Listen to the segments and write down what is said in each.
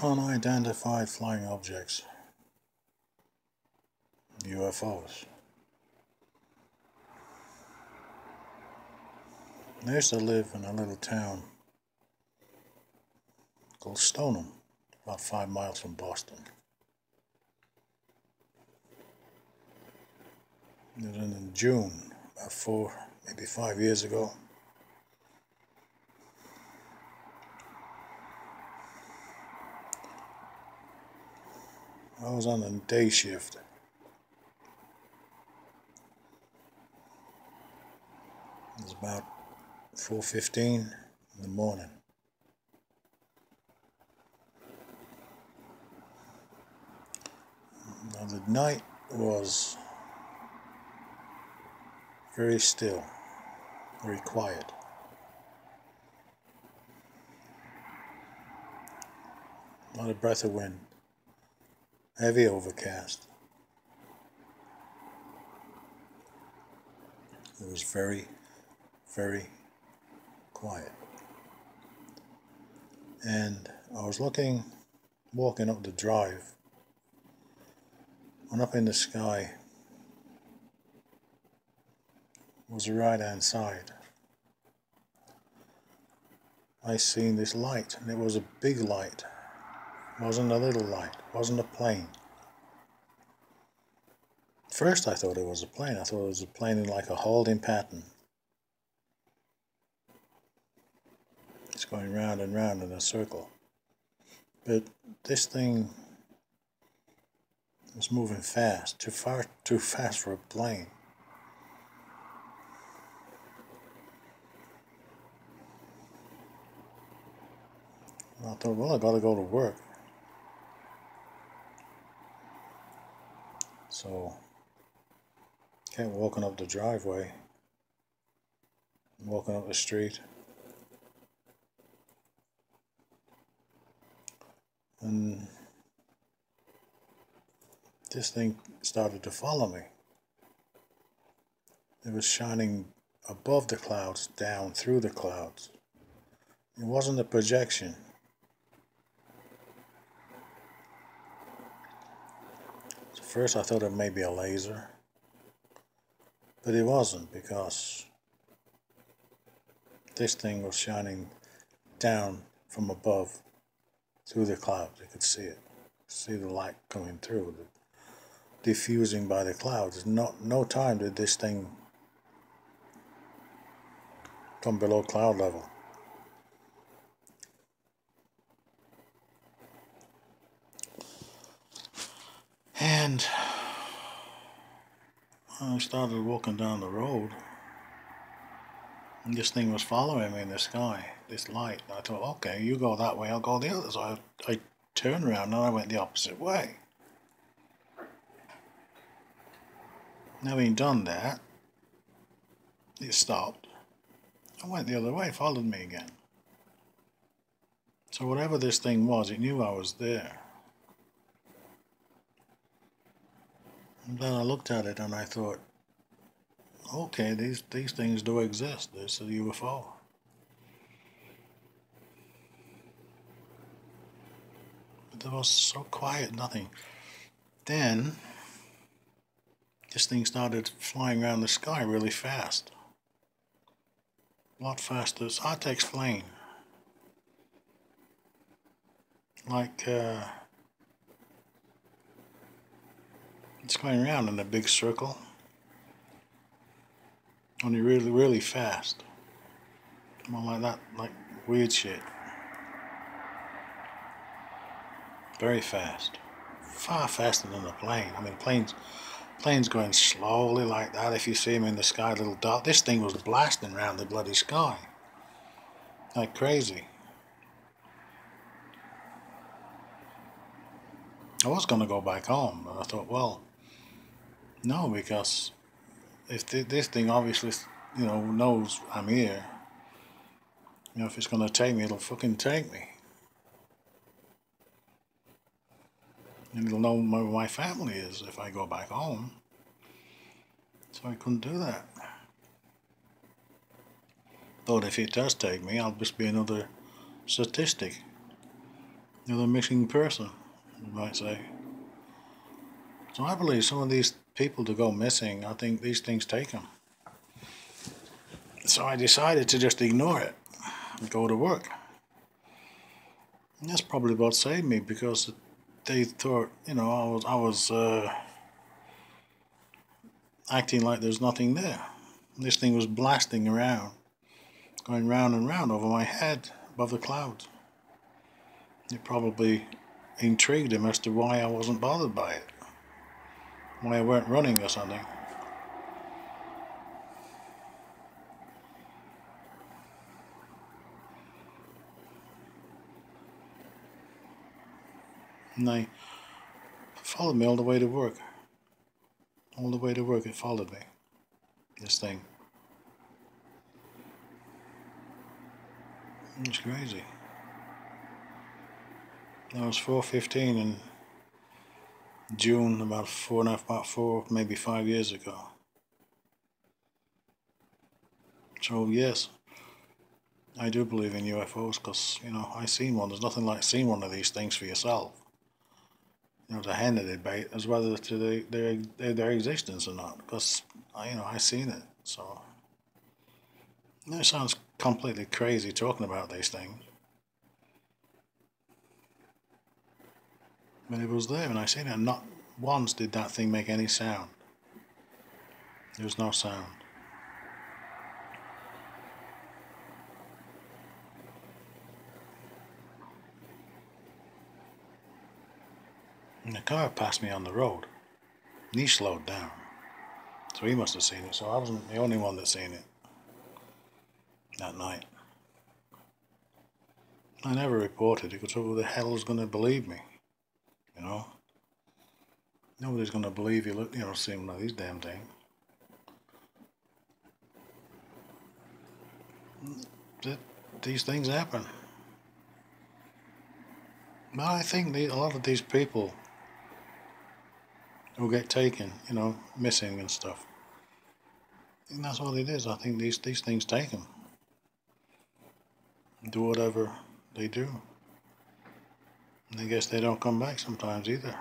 Unidentified flying objects, UFOs. I used to live in a little town called Stoneham, about 5 miles from Boston. It was in June, about 4, maybe 5 years ago. I was on a day shift. It was about 4:15 in the morning. Now the night was very still, very quiet. Not a breath of wind. Heavy overcast. It was very, very quiet. And I was walking up the drive, and up in the sky was the right-hand side. I seen this light, and it was a big light. It wasn't a little light. It wasn't a plane. First I thought it was a plane. I thought it was a plane in like a holding pattern. It's going round and round in a circle. But this thing was moving fast, too fast for a plane. And I thought, well, I gotta go to work. So kept walking up the driveway, walking up the street, and this thing started to follow me. It was shining above the clouds, down through the clouds. It wasn't a projection. So first I thought it may be a laser. But it wasn't, because this thing was shining down from above through the clouds. You could see it, see the light coming through, diffusing by the clouds. No time did this thing come below cloud level. And I started walking down the road, and this thing was following me in the sky, this light. And I thought, okay, you go that way, I'll go the other. So I turned around and I went the opposite way. Having done that, it stopped. I went the other way, followed me again. So whatever this thing was, it knew I was there. And then I looked at it and I thought, okay, these things do exist. There's a UFO. But it was so quiet, nothing. Then this thing started flying around the sky really fast. A lot faster. It's hard to explain. Like it's going around in a big circle, only really, really fast. More like that, like weird shit. Very fast. Far faster than a plane. I mean, planes going slowly like that. If you see them in the sky, little dot. This thing was blasting around the bloody sky like crazy. I was going to go back home, but I thought, well, no, because if this thing obviously, knows I'm here, if it's going to take me, it'll fucking take me. And it'll know where my family is if I go back home. So I couldn't do that. Thought if it does take me, I'll just be another statistic. You're the missing person, you might say. So I believe some of these people to go missing, I think these things take them. So I decided to just ignore it and go to work. And that's probably what saved me, because they thought, you know, I was acting like there's nothing there. This thing was blasting around, going round and round over my head above the clouds. It probably intrigued him as to why I wasn't bothered by it, why I weren't running or something. And they followed me all the way to work. All the way to work it followed me, this thing. It's crazy. That was 4:15 in June, about 4, maybe 5 years ago. So yes, I do believe in UFOs, because, you know, I seen one. There's nothing like seeing one of these things for yourself. You know, to hand a debate as whether to their existence or not, because I seen it. So it sounds completely crazy talking about these things, but it was there and I seen it. And not once did that thing make any sound. There was no sound. And the car passed me on the road, and he slowed down. So he must have seen it. So I wasn't the only one that seen it that night. I never reported it, because who the hell is going to believe me? You know, nobody's going to believe you. You know, seeing one of these damn things. These things happen. But I think a lot of these people who get taken, you know, missing and stuff, and that's what it is. I think these things take them, do whatever they do. And I guess they don't come back sometimes either.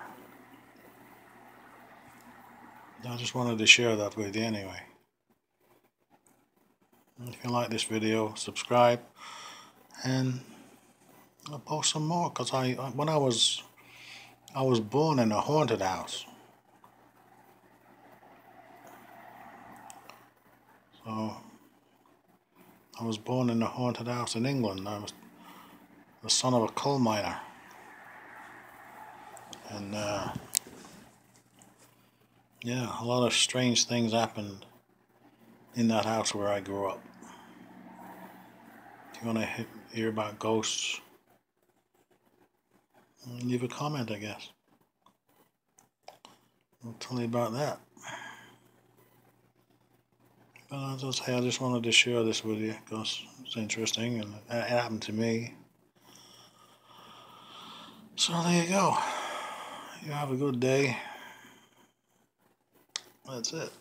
I just wanted to share that with you anyway. If you like this video, subscribe, and I'll post some more, because when I was born in a haunted house. So I was born in a haunted house in England. I was the son of a coal miner, and yeah, a lot of strange things happened in that house where I grew up. If you want to hear about ghosts, leave a comment, I guess. I'll tell you about that. But as I say, I just wanted to share this with you because it's interesting and it happened to me. So there you go. You have a good day. That's it.